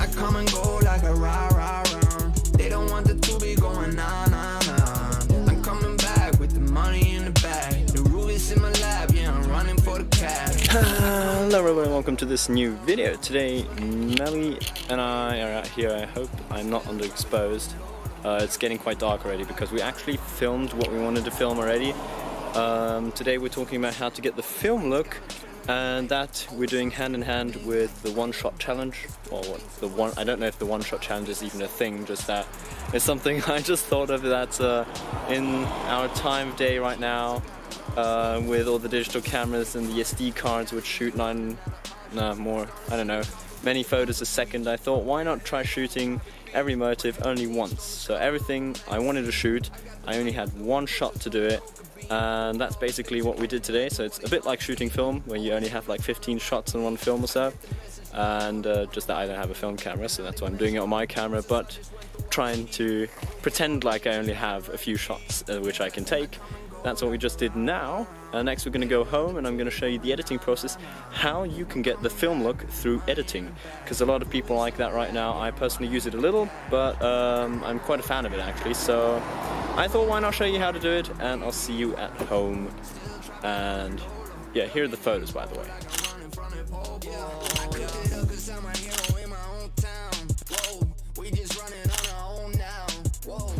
I come and go like a rah rah rah. They don't want the to be going nah nah nah. I'm coming back with the money in the bag. The Rubik's in my lab, yeah, I'm running for the cash. Hello everyone, and welcome to this new video. Today Melly and I are out here. I hope I'm not underexposed. It's getting quite dark already because we actually filmed what we wanted to film already. Today we're talking about how to get the film look, and that we're doing hand in hand with the one-shot challenge, or I don't know if the one-shot challenge is even a thing, just that it's something I just thought of that in our time of day right now, with all the digital cameras and the SD cards which shoot many photos a second, I thought why not try shooting every motive only once. So everything I wanted to shoot, I only had one shot to do it, and that's basically what we did today. So it's a bit like shooting film, where you only have like 15 shots in one film or so, and just that I don't have a film camera, so that's why I'm doing it on my camera, but trying to pretend like I only have a few shots which I can take. That's what we just did now. Next we're going to go home and I'm going to show you the editing process, how you can get the film look through editing, because a lot of people like that right now. I personally use it a little, but I'm quite a fan of it actually, so I thought why not show you how to do it, and I'll see you at home. And yeah, here are the photos, by the way.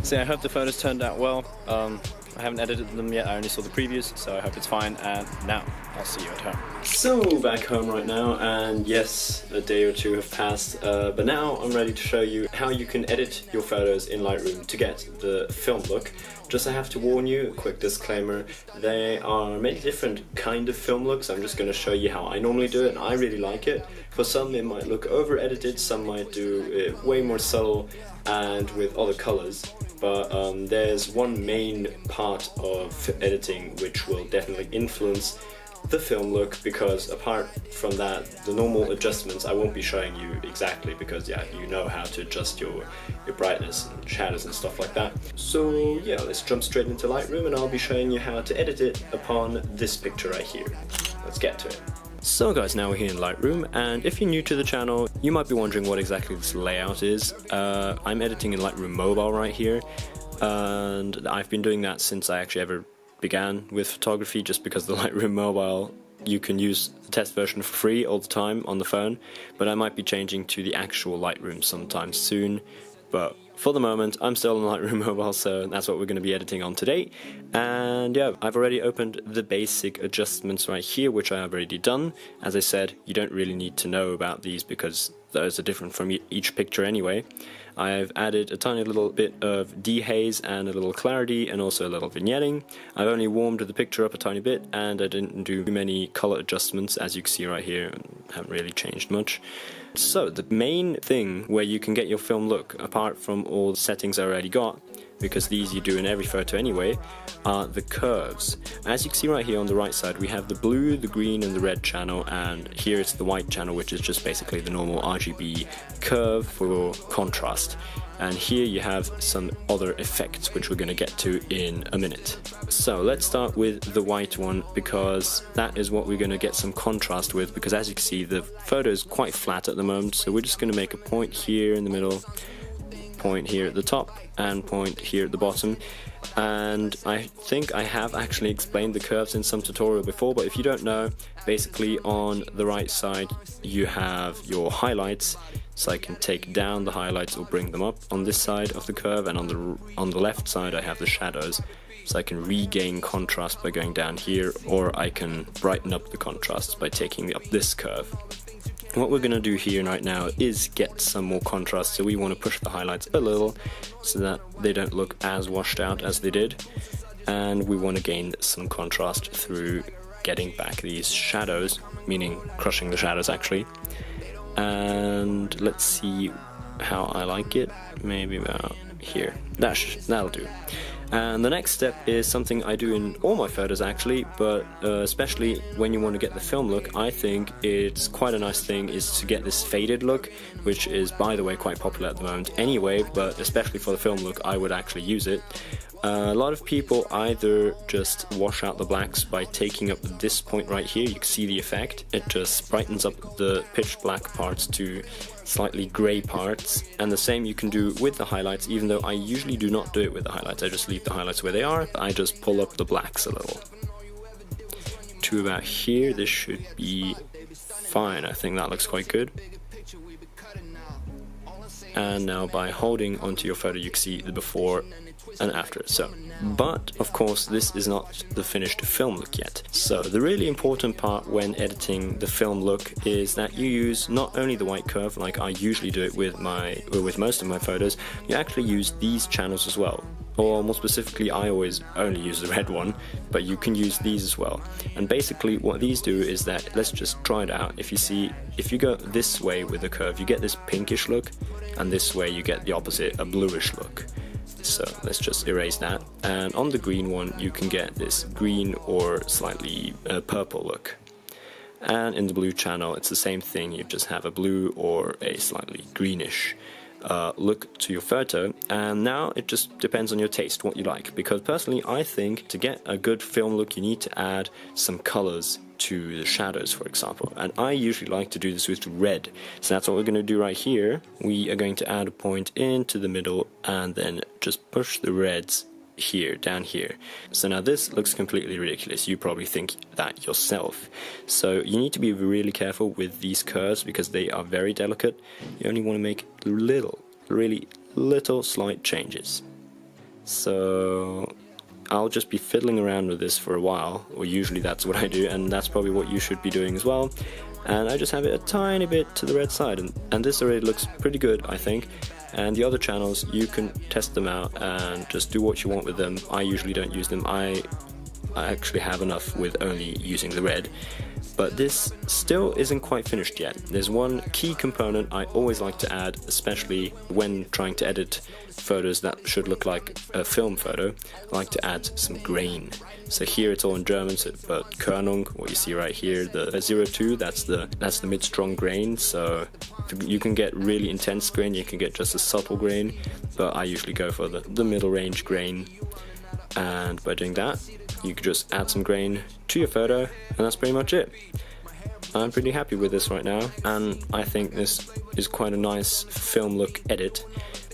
So I hope the photos turned out well. I haven't edited them yet, I only saw the previews, so I hope it's fine, and now I'll see you at home. So, back home right now, and yes, a day or two have passed, but now I'm ready to show you how you can edit your photos in Lightroom to get the film look. Just I have to warn you, a quick disclaimer, there are many different kind of film looks. I'm just going to show you how I normally do it, and I really like it. For some it might look over-edited, some might do it way more subtle and with other colors. But there's one main part of editing which will definitely influence the film look, because apart from that, the normal adjustments I won't be showing you exactly, because yeah, you know how to adjust your brightness and shadows and stuff like that. So yeah, let's jump straight into Lightroom and I'll be showing you how to edit it upon this picture right here. Let's get to it. So guys, now we're here in Lightroom, and if you're new to the channel, you might be wondering what exactly this layout is. I'm editing in Lightroom Mobile right here, and I've been doing that since I actually ever began with photography, just because the Lightroom Mobile, you can use the test version for free all the time on the phone, but I might be changing to the actual Lightroom sometime soon. But for the moment, I'm still on Lightroom Mobile, so that's what we're going to be editing on today. And yeah, I've already opened the basic adjustments right here, which I have already done. As I said, you don't really need to know about these because those are different from each picture anyway. I've added a tiny little bit of dehaze and a little clarity and also a little vignetting. I've only warmed the picture up a tiny bit, and I didn't do many color adjustments, as you can see right here. Haven't really changed much. So the main thing where you can get your film look, apart from all the settings I already got, because these you do in every photo anyway, are the curves. As you can see right here on the right side, we have the blue, the green and the red channel, and here it's the white channel, which is just basically the normal RGB curve for contrast. And here you have some other effects which we're going to get to in a minute. So let's start with the white one, because that is what we're going to get some contrast with, because as you can see the photo is quite flat at the moment, so we're just going to make a point here in the middle, point here at the top and point here at the bottom. And I think I have actually explained the curves in some tutorial before, but if you don't know, basically on the right side you have your highlights, so I can take down the highlights or bring them up on this side of the curve, and on the left side I have the shadows, so I can regain contrast by going down here, or I can brighten up the contrast by taking up this curve. What we're going to do here right now is get some more contrast, so we want to push the highlights a little so that they don't look as washed out as they did, and we want to gain some contrast through getting back these shadows, meaning crushing the shadows actually. And let's see how I like it, maybe about here. That'll do. And the next step is something I do in all my photos actually, but especially when you want to get the film look, I think it's quite a nice thing is to get this faded look, which is by the way quite popular at the moment anyway, but especially for the film look I would actually use it. A lot of people either just wash out the blacks by taking up this point right here. You can see the effect. It just brightens up the pitch black parts to slightly grey parts, and the same you can do with the highlights, even though I usually do not do it with the highlights. I just leave the highlights where they are. I just pull up the blacks a little. To about here, this should be fine. I think that looks quite good. And now by holding onto your photo, you can see the before and after. So, but of course this is not the finished film look yet. So the really important part when editing the film look is that you use not only the white curve like I usually do it with most of my photos, you actually use these channels as well. Or more specifically, I always only use the red one, but you can use these as well. And basically what these do is that, let's just try it out. If you go this way with the curve, you get this pinkish look, and this way you get the opposite, a bluish look. So let's just erase that, and on the green one you can get this green or slightly purple look. And in the blue channel it's the same thing, you just have a blue or a slightly greenish look to your photo. And now it just depends on your taste, what you like, because personally I think to get a good film look you need to add some colors to the shadows, for example, and I usually like to do this with red. So that's what we're going to do right here. We are going to add a point into the middle and then just push the reds here, down here. So now this looks completely ridiculous. You probably think that yourself. So you need to be really careful with these curves because they are very delicate. You only want to make really little slight changes. So I'll just be fiddling around with this for a while, or usually that's what I do, and that's probably what you should be doing as well. And I just have it a tiny bit to the red side, and this already looks pretty good, I think. And the other channels, you can test them out and just do what you want with them. I usually don't use them. I actually have enough with only using the red. But this still isn't quite finished yet. There's one key component I always like to add, especially when trying to edit photos that should look like a film photo. I like to add some grain. So here it's all in German, but Körnung, what you see right here, the 02, that's the mid-strong grain. So you can get really intense grain, you can get just a subtle grain, but I usually go for the middle range grain. And by doing that, you can just add some grain to your photo, and that's pretty much it. I'm pretty happy with this right now, and I think this is quite a nice film look edit.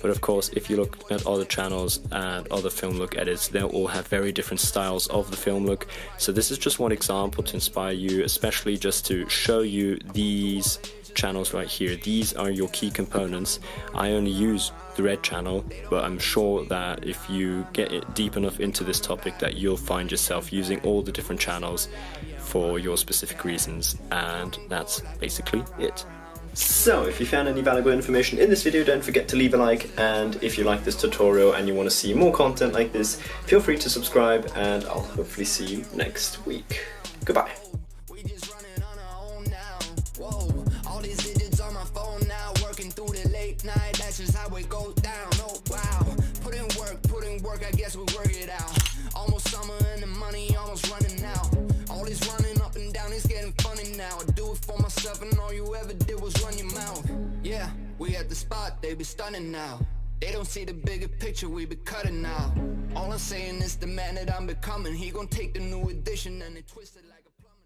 But of course, if you look at other channels and other film look edits, they'll all have very different styles of the film look. So this is just one example to inspire you, especially just to show you these channels right here. These are your key components. I only use the red channel, but I'm sure that if you get it deep enough into this topic that you'll find yourself using all the different channels for your specific reasons, and that's basically it. So if you found any valuable information in this video, don't forget to leave a like, and if you like this tutorial and you want to see more content like this, feel free to subscribe, and I'll hopefully see you next week. Goodbye. That's just how it goes down. Oh wow, put in work, I guess we work it out. Almost summer and the money almost running out. All this running up and down, it's getting funny now. I do it for myself and all you ever did was run your mouth. Yeah, we at the spot, they be stunning now. They don't see the bigger picture, we be cutting now. All I'm saying is the man that I'm becoming, he gon' take the new edition and they twist it like a plumber.